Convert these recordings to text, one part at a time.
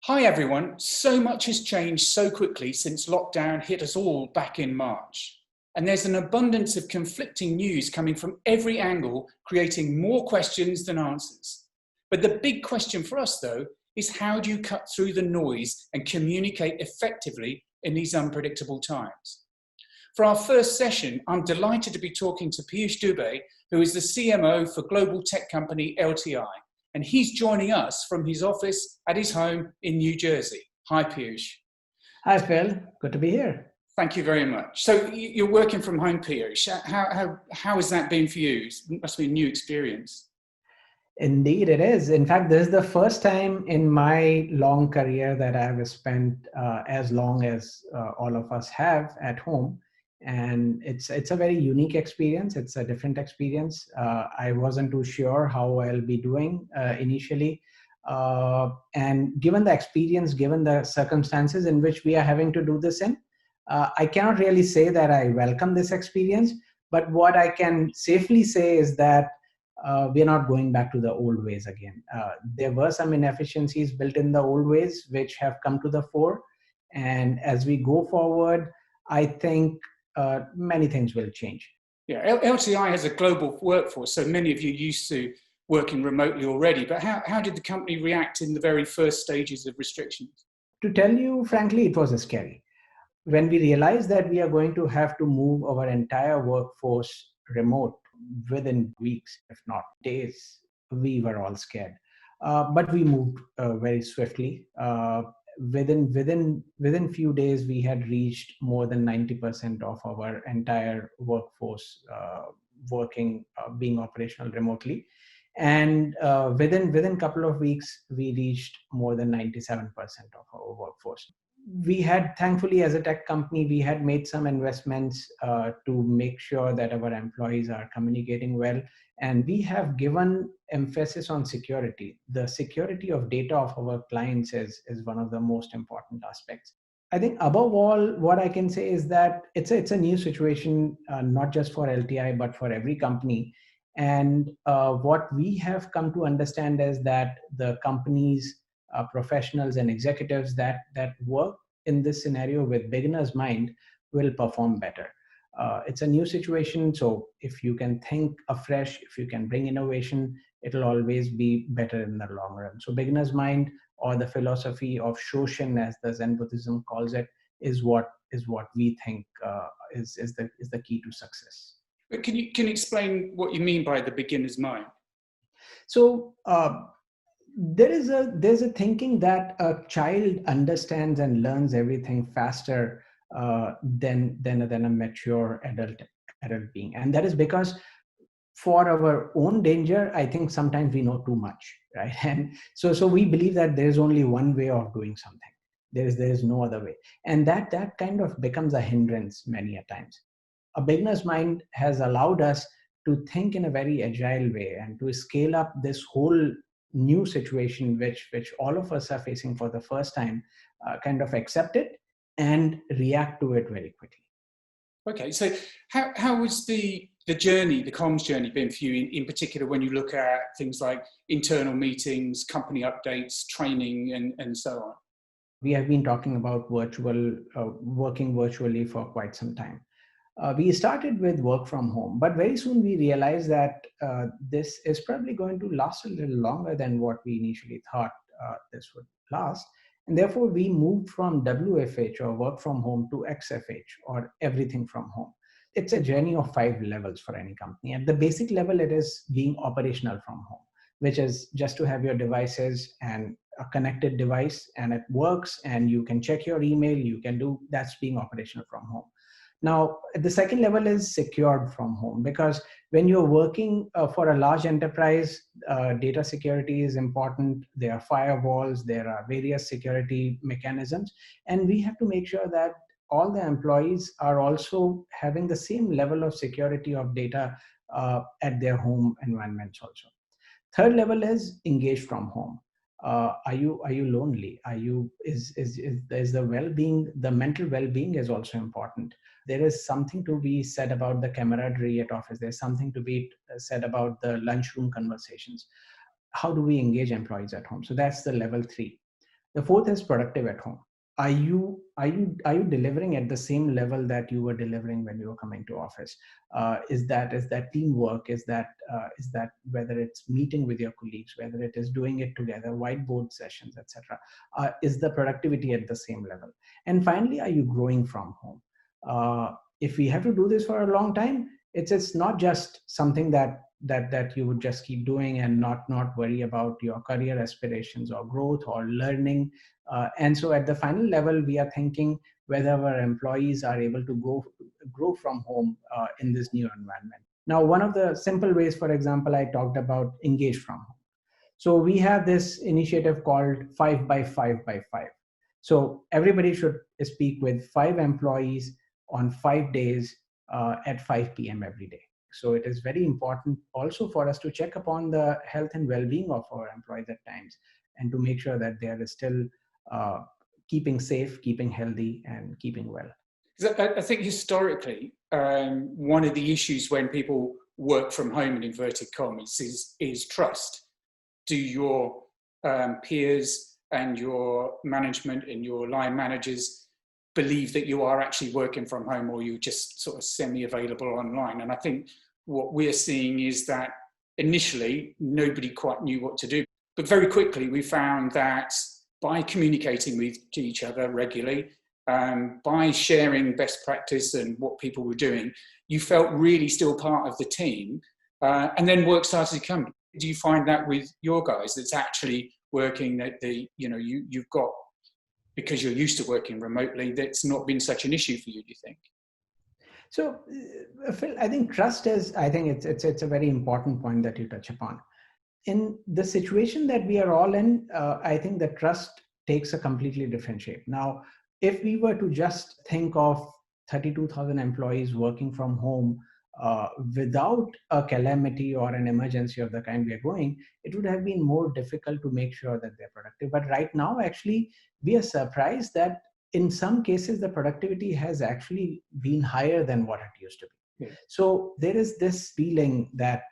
Hi everyone, so much has changed so quickly since lockdown hit us all back in March. And there's an abundance of conflicting news coming from every angle, creating more questions than answers. But the big question for us though, is how do you cut through the noise and communicate effectively in these unpredictable times? For our first session, I'm delighted to be talking to Peeyush Dubey, who is the CMO for global tech company LTI. And he's joining us from his office at his home in New Jersey. Hi, Peeyush. Hi, Phil. Good to be here. Thank you very much. So you're working from home, Peeyush. How has that been for you? It must be a new experience. Indeed, it is. In fact, this is the first time in my long career that I have spent as long as all of us have at home. And it's a very unique experience. It's a different experience. I wasn't too sure how I'll be doing initially. And given the experience, given the circumstances in which we are having to do this in, I cannot really say that I welcome this experience. But what I can safely say is that we're not going back to the old ways again. There were some inefficiencies built in the old ways, which have come to the fore. And as we go forward, I think many things will change. Yeah, LTI has a global workforce, so many of you used to working remotely already. But how did the company react in the very first stages of restrictions? To tell you frankly, it was scary. When we realized that we are going to have to move our entire workforce remote within weeks, if not days, we were all scared. But we moved very swiftly. Within few days, we had reached more than 90% of our entire workforce being operational remotely. And within couple of weeks, we reached more than 97% of our workforce. We had, thankfully, as a tech company, we had made some investments to make sure that our employees are communicating well. And we have given emphasis on security. The security of data of our clients is one of the most important aspects. I think above all, what I can say is that it's a new situation, not just for LTI, but for every company. And what we have come to understand is that the companies, professionals and executives that work in this scenario with beginner's mind will perform better. It's a new situation, so if you can think afresh, if you can bring innovation, it'll always be better in the long run. So beginner's mind, or the philosophy of Shoshin, as the Zen Buddhism calls it, is what we think is the key to success. But can you explain what you mean by the beginner's mind? So there's a thinking that a child understands and learns everything faster than a mature adult being, and that is because for our own danger, I think sometimes we know too much, right? And so we believe that there's only one way of doing something. There is no other way, and that kind of becomes a hindrance many a times. A beginner's mind has allowed us to think in a very agile way and to scale up this whole new situation, which all of us are facing for the first time, kind of accept it and react to it very quickly. Okay, so how was the journey, the comms journey been for you in particular when you look at things like internal meetings, company updates, training, and so on? We have been talking about working virtually for quite some time. We started with work from home, but very soon we realized that this is probably going to last a little longer than what we initially thought this would last. And therefore, we moved from WFH, or work from home, to XFH, or everything from home. It's a journey of 5 levels for any company. At the basic level, it is being operational from home, which is just to have your devices and a connected device, and it works, and you can check your email, that's being operational from home. Now, the second level is secured from home, because when you're working for a large enterprise, data security is important. There are firewalls, there are various security mechanisms, and we have to make sure that all the employees are also having the same level of security of data at their home environments also. Third level is engaged from home. Are you lonely? Is the well-being, the mental well-being is also important. There is something to be said about the camaraderie at office. There's something to be said about the lunchroom conversations. How do we engage employees at home? So that's the level 3. The fourth is productive at home. Are you delivering at the same level that you were delivering when you were coming to office? Is that teamwork? Is that whether it's meeting with your colleagues, whether it is doing it together, whiteboard sessions, etc. Is the productivity at the same level? And finally, are you growing from home? If we have to do this for a long time, it's not just something that you would just keep doing and not worry about your career aspirations or growth or learning. And so at the final level, we are thinking whether our employees are able to grow from home in this new environment. Now, one of the simple ways, for example, I talked about engage from home. So we have this initiative called 5 by 5 by 5. So everybody should speak with 5 employees on 5 days at 5 p.m. every day. So it is very important also for us to check upon the health and well-being of our employees at times, and to make sure that they are still keeping safe, keeping healthy, and keeping well. I think historically, one of the issues when people work from home, in inverted commas, is trust. Do your peers and your management and your line managers believe that you are actually working from home, or you're just sort of semi-available online? And I think what we're seeing is that initially nobody quite knew what to do, but very quickly we found that by communicating with each other regularly, by sharing best practice and what people were doing, you felt really still part of the team, and then work started to come. Do you find that with your guys, that's actually working, that you've got, because you're used to working remotely, that's not been such an issue for you, do you think? So, Phil, I think trust is, I think it's a very important point that you touch upon. In the situation that we are all in, I think the trust takes a completely different shape. Now, if we were to just think of 32,000 employees working from home without a calamity or an emergency of the kind we are going, it would have been more difficult to make sure that they're productive. But right now, actually, we are surprised that in some cases, the productivity has actually been higher than what it used to be. Yeah. So there is this feeling that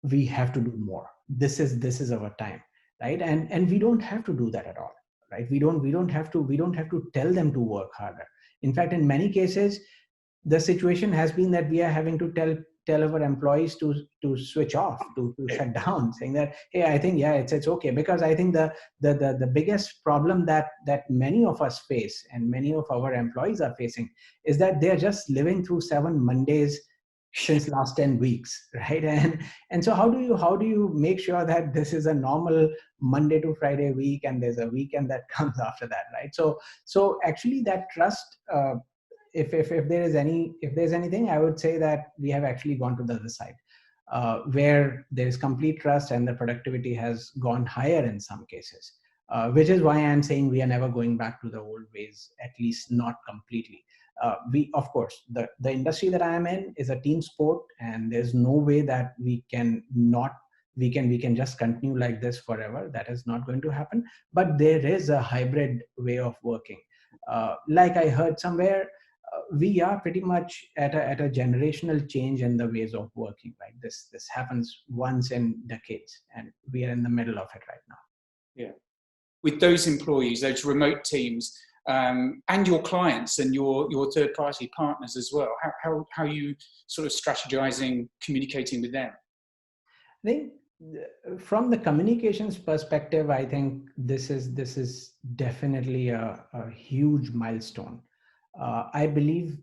we have to do more. This is our time, right? And we don't have to do that at all, right? We don't have to tell them to work harder. In fact, in many cases, the situation has been that we are having to tell our employees to switch off, to shut down, saying that, hey, I think, yeah, it's okay. Because I think the biggest problem that many of us face and many of our employees are facing is that they're just living through 7 Mondays since last 10 weeks, right? And so how do you make sure that this is a normal Monday to Friday week, and there's a weekend that comes after that, right? So actually that trust, if there's anything, I would say that we have actually gone to the other side, where there is complete trust and the productivity has gone higher in some cases, which is why I'm saying we are never going back to the old ways, at least not completely. We, of course, the industry that I am in is a team sport, and there's no way that we can just continue like this forever. That is not going to happen. But there is a hybrid way of working. Like I heard somewhere, we are pretty much at a generational change in the ways of working, right? This happens once in decades, and we are in the middle of it right now. Yeah. With those employees, those remote teams, and your clients and your third-party partners as well, how are you sort of strategizing, communicating with them? I think from the communications perspective, I think this is definitely a huge milestone. I believe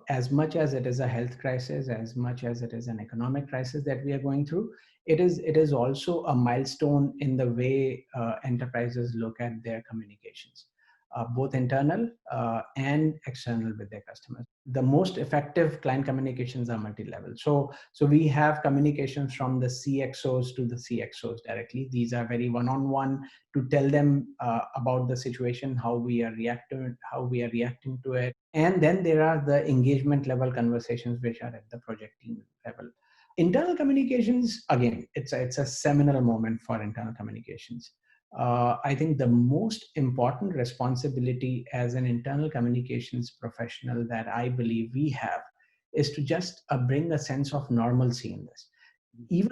as much as it is a health crisis, as much as it is an economic crisis that we are going through, it is also a milestone in the way enterprises look at their communications, both internal and external with their customers. The most effective client communications are multi-level. So we have communications from the CXOs to the CXOs directly. These are very one-on-one, to tell them about the situation, how we are reacting to it. And then there are the engagement level conversations, which are at the project team level. Internal communications, again, it's a seminal moment for internal communications. I think the most important responsibility as an internal communications professional that I believe we have is to just bring a sense of normalcy in this.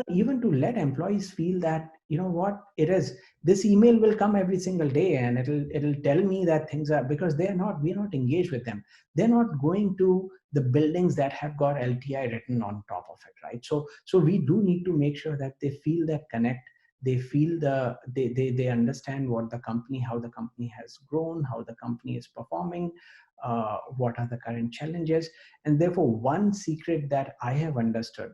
Even to let employees feel that you know what it is, this email will come every single day and it'll tell me that things are, because we're not engaged with them. They're not going to the buildings that have got LTI written on top of it, right? So we do need to make sure that they feel that connect. They feel they understand what the company, how the company has grown, how the company is performing, what are the current challenges. And therefore, one secret that I have understood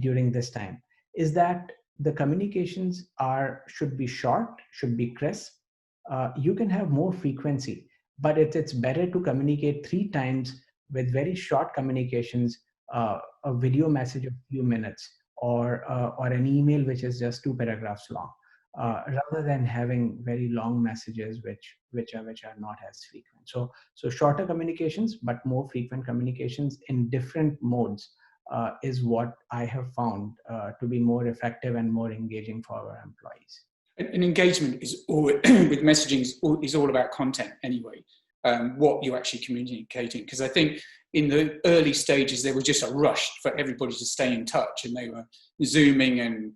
during this time is that the communications should be short, should be crisp. You can have more frequency, but it's better to communicate 3 times with very short communications, a video message of a few minutes, or an email which is just 2 paragraphs long, rather than having very long messages which are not as frequent. So shorter communications, but more frequent communications in different modes is what I have found to be more effective and more engaging for our employees. And engagement is with messaging is all about content anyway, what you're actually communicating. Because I think in the early stages, there was just a rush for everybody to stay in touch, and they were Zooming, and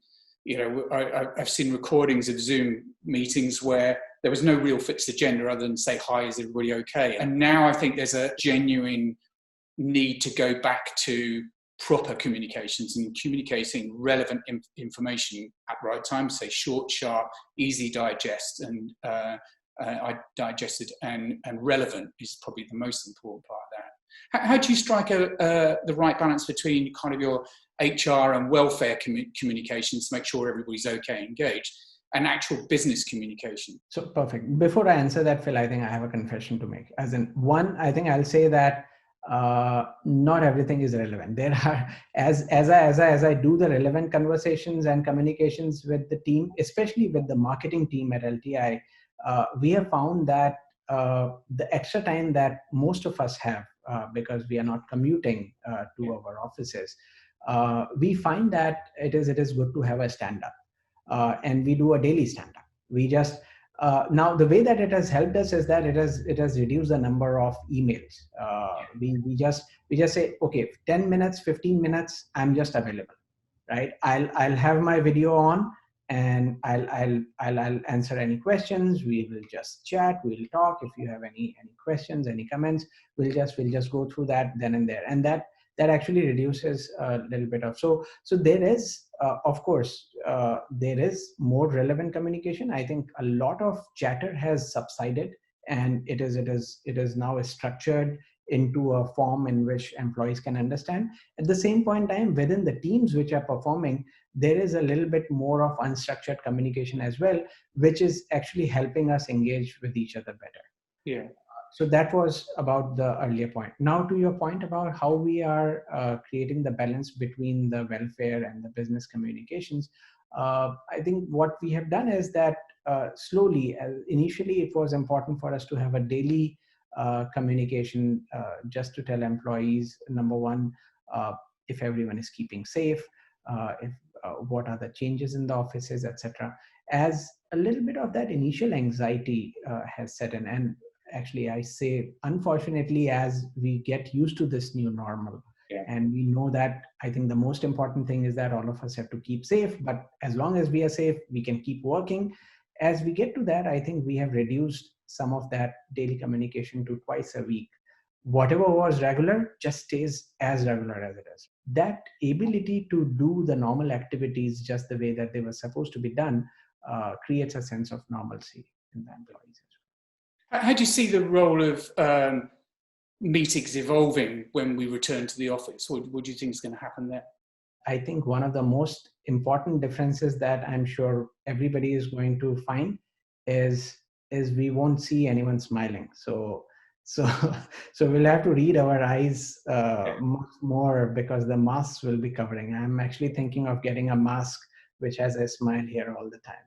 I've seen recordings of Zoom meetings where there was no real fixed agenda other than say, hi, is everybody okay? And now I think there's a genuine need to go back to proper communications and communicating relevant information at the right time. Say short, sharp, easy digest, and digested and relevant is probably the most important part of that. How do you strike the right balance between kind of your HR and welfare communications to make sure everybody's okay, engaged, and actual business communication? So perfect. Before I answer that, Phil, I think I have a confession to make. As in, one, I think I'll say that not everything is relevant. There are, as I do the relevant conversations and communications with the team, especially with the marketing team at LTI, we have found that the extra time that most of us have, because we are not commuting to our offices, we find that it is good to have a stand-up, and we do a daily stand-up. We just now the way that it has helped us is that it has reduced the number of emails. We just say, okay, 10 minutes, 15 minutes, I'm just available, right? I'll have my video on, and I'll answer any questions. We will just chat, we'll talk. If you have any questions, any comments, we'll just go through that then and there. And that actually reduces a little bit of, so there is of course there is more relevant communication. I think a lot of chatter has subsided, and it is now structured into a form in which employees can understand. At the same point in time, within the teams which are performing, there is a little bit more of unstructured communication as well, which is actually helping us engage with each other better. Yeah. So that was about the earlier point. Now to your point about how we are creating the balance between the welfare and the business communications. I think what we have done is that slowly, initially it was important for us to have a daily communication, just to tell employees, number one, if everyone is keeping safe, what are the changes in the offices, etc. As a little bit of that initial anxiety has set in, and actually I say unfortunately, as we get used to this new normal, and we know that, I think the most important thing is that all of us have to keep safe, but as long as we are safe, we can keep working. As we get to that, I think we have reduced some of that daily communication to twice a week. Whatever was regular just stays as regular as it is. That ability to do the normal activities just the way that they were supposed to be done creates a sense of normalcy in the employees. How do you see the role of meetings evolving when we return to the office? What do you think is going to happen there? I think one of the most important differences that I'm sure everybody is going to find is we won't see anyone smiling. So we'll have to read our eyes much more, because the masks will be covering. I'm actually thinking of getting a mask which has a smile here all the time.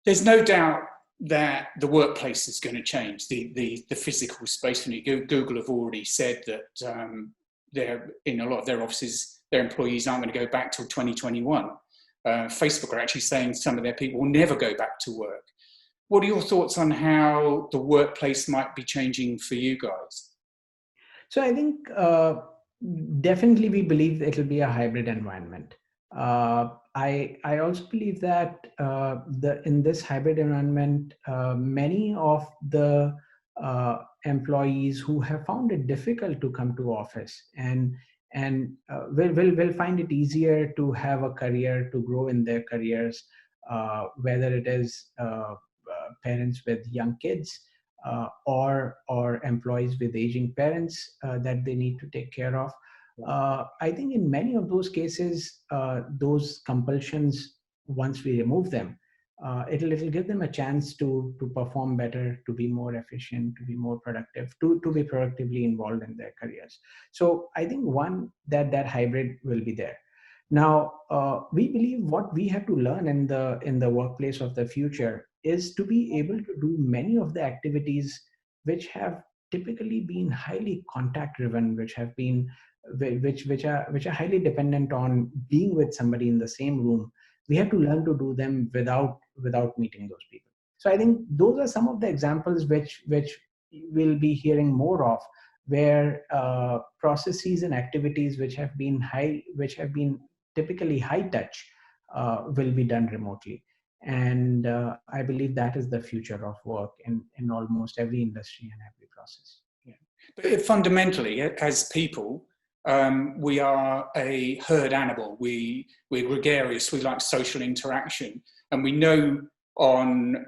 There's no doubt that the workplace is going to change, the physical space. Google have already said that they're in a lot of their offices, their employees aren't going to go back till 2021. Facebook are actually saying some of their people will never go back to work. What are your thoughts on how the workplace might be changing for you guys? So I think definitely we believe it will be a hybrid environment. I also believe that in this hybrid environment, many of the employees who have found it difficult to come to office and will find it easier to have a career, to grow in their careers, whether it is parents with young kids, or employees with aging parents that they need to take care of. I think in many of those cases, those compulsions, once we remove them, it'll give them a chance to perform better, to be more efficient, to be more productive, to be productively involved in their careers. So I think one, that hybrid will be there. Now, we believe what we have to learn in the workplace of the future is to be able to do many of the activities which have typically been highly contact driven, which are highly dependent on being with somebody in the same room. We have to learn to do them without meeting those people. So I think those are some of the examples which we'll be hearing more of, where processes and activities which have been typically high touch will be done remotely. And I believe that is the future of work in almost every industry and every process. Yeah. But fundamentally, as people, we are a herd animal. We're gregarious. We like social interaction. And we know on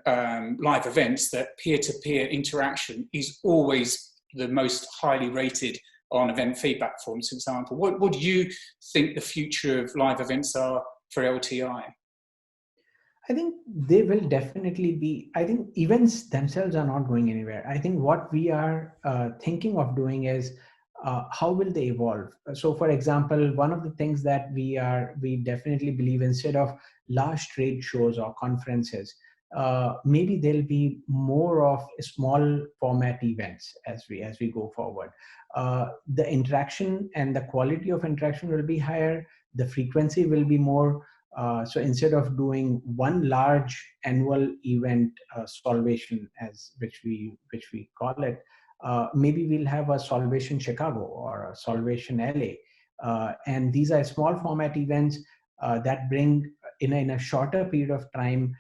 live events that peer-to-peer interaction is always the most highly rated on event feedback forums, for example. What do you think the future of live events are for LTI? I think they will definitely be. I think events themselves are not going anywhere. I think what we are thinking of doing is how will they evolve? So, for example, one of the things that we definitely believe, instead of large trade shows or conferences, maybe there'll be more of small format events as we go forward. The interaction and the quality of interaction will be higher. The frequency will be more. So instead of doing one large annual event, Solvation, which we call it, maybe we'll have a Solvation Chicago or a Solvation LA, and these are small format events that bring in a shorter period of time,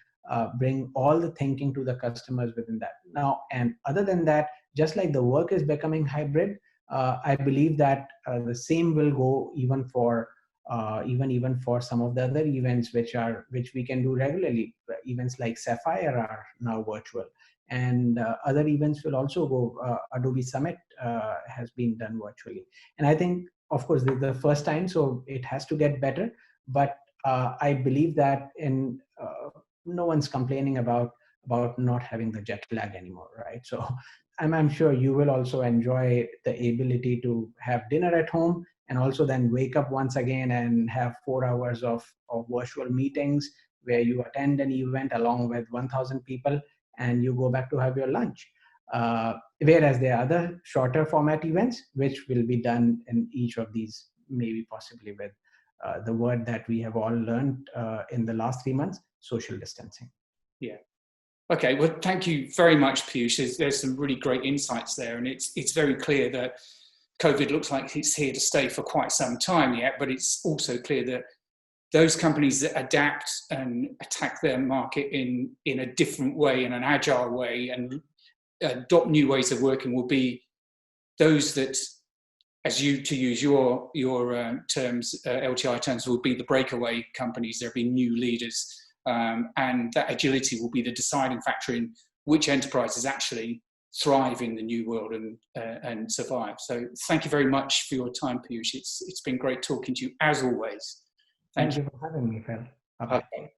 bring all the thinking to the customers within that. Now, and other than that, just like the work is becoming hybrid, I believe that the same will go even for some of the other events which we can do regularly. Events like Sapphire are now virtual, and other events will also go. Adobe Summit has been done virtually, and I think, of course, this is the first time, so it has to get better. But I believe that no one's complaining about not having the jet lag anymore, right? So I'm sure you will also enjoy the ability to have dinner at home, and also then wake up once again and have 4 hours of virtual meetings where you attend an event along with 1,000 people and you go back to have your lunch. Whereas there are other shorter format events which will be done in each of these, maybe possibly with the word that we have all learned in the last 3 months, social distancing. Yeah. Okay, well, thank you very much, Peeyush. There's some really great insights there, and it's very clear that COVID looks like it's here to stay for quite some time yet, but it's also clear that those companies that adapt and attack their market in a different way, in an agile way, and adopt new ways of working will be those that, to use your terms, LTI terms, will be the breakaway companies. There'll be new leaders, and that agility will be the deciding factor in which enterprises actually thrive in the new world and survive. So thank you very much for your time, Peeyush. It's been great talking to you as always. Thank you for having me, Phil. Bye-bye. Okay.